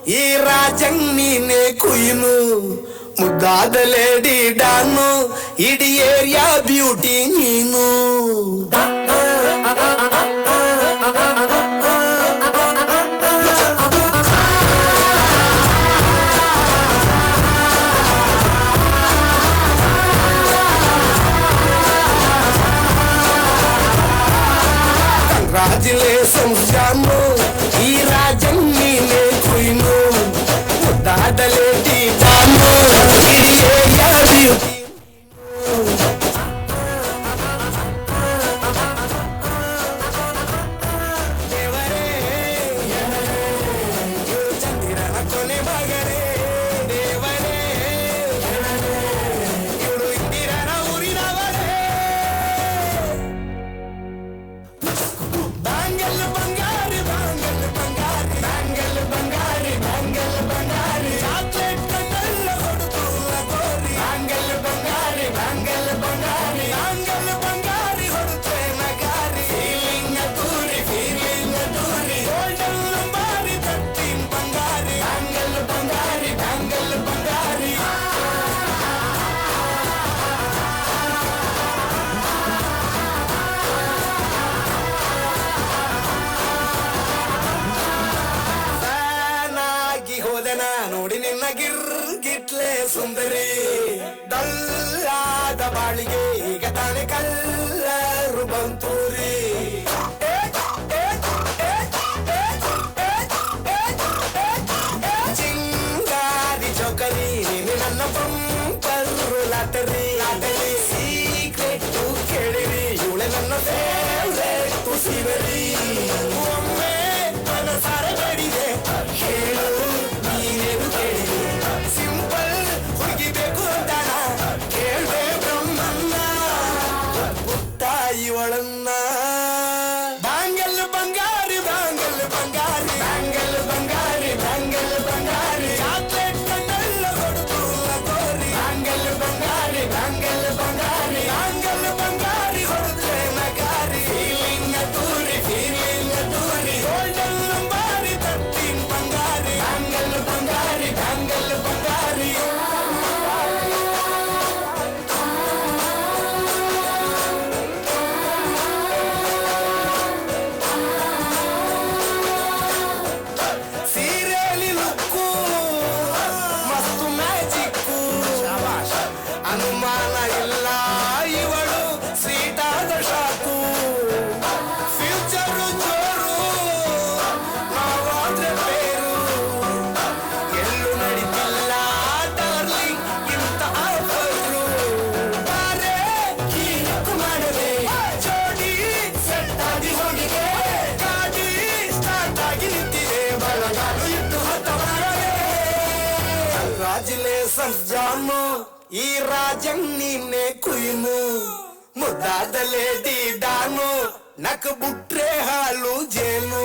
ಈ ರಾಜಂಗ್ ನೀನೆ ಕುಯ್ನು ಮುದ್ದಾದ ಲೇಡಿ ಡಾನು ಇಡೀ ಏರಿಯಾ ಬ್ಯೂಟಿ ನೀನು Congratulations ಜಾನು ಈ ರಾಜಂಗ್ ನೀನೆ ಕುಯ್ನು ಮುದ್ದಾದ ಲೇಡಿ ಡಾನು ಇಡೀ ಏರಿಯಾ ಬ್ಯೂಟಿ ನೋಡಿ ನಿನ್ನ ಗಿರ್ಗಿಟ್ಲೆ ಸುಂದರಿ ಡಲ್ಲಾದ ಬಾಳಿಗೆ ಈಗ ತಾನೆ ಕಲ್ಲರು ಬಂತೂರಿ ಚಿಂಗಾರಿ ಚೌಕರಿ ನೀನು ನನ್ನ ಪಂಪರು ಲಾಟರಿ ಸೀಕ್ರೆಟ್ ಕೇಳಿರಿ ಇವಳೆ ನನ್ನ ಫೇವ್ರೇಟ್ ಸಿವರಿ ಒಮ್ಮೆ ಮನಸಾರ ಬೇಡಿದೆ ಹೇಳು ಇವಳನ್ನ ಬ್ಯಾಂಗಲ್ ಬಂಗಾರಿ ಬ್ಯಾಂಗಲ್ ಬಂಗಾರಿ ಬ್ಯಾಂಗಲ್ ಬಂಗಾರಿ ಬ್ಯಾಂಗಲ್ ಬಂಗಾರಿ ಚಾಕ್ಲೇಟ್ ಕಣ್ಣೆಲ್ಲ ಹೊಡೆದು ಗೋರಿ ಬ್ಯಾಂಗಲ್ ಬಂಗಾರಿ ಬ್ಯಾಂಗಲ್ ಬಂಗಾರಿ ಬ್ಯಾಂಗಲ್ ಬಂಗಾರಿ ಹೊಡೆದ್ರೆ ನಗಾರಿ ಫೀಲಿಂಗ್ ದೂರಿ ಗೋಲ್ಡನ್ ನಂಬಾರಿ 13 ಬಂಗಾರಿ ಬ್ಯಾಂಗಲ್ ಬಂಗಾರಿ ಬ್ಯಾಂಗಲ್ ಬಂಗಾರಿ ಅನುಮಾನ ಇಲ್ಲ ಇವಳು ಸ್ವೀಟಾದ ಶಾಕು ಫ್ಯೂಚರು ಜೋರು ನಾವಾದ್ರೆ ಬೇರು ಎಲ್ಲೂ ನಡೀತಿಲ್ಲ ಡಾರ್ಲಿಂಗ್ ಇಂತ ಆಫರು ಬಾರೆ ಕೀಕು ಮಾಡದೆ ಜೋಡಿ ಸೆಟ್ ಆಗಿ ಹೋಗಿದೆ ಗಾಡಿ ಸ್ಟಾರ್ಟ್ ಆಗಿ ನಿಂತಿದೆ ಬಳಗಾಲು ಇಟ್ಟು ಹತ್ತ ಮಾಡದೆ ಕಂಗ್ರಾಚುಲೇಷನ್ಸ್ ಜಾನು ಈ ರಾಜಂಗ್ ನೀನೆ ಕುಯ್ನು ಮುದ್ದಾದ ಲೇಡಿ ಡಾನು ನಕ್ ಬುಟ್ರೆ ಹಾಲು ಜೇನು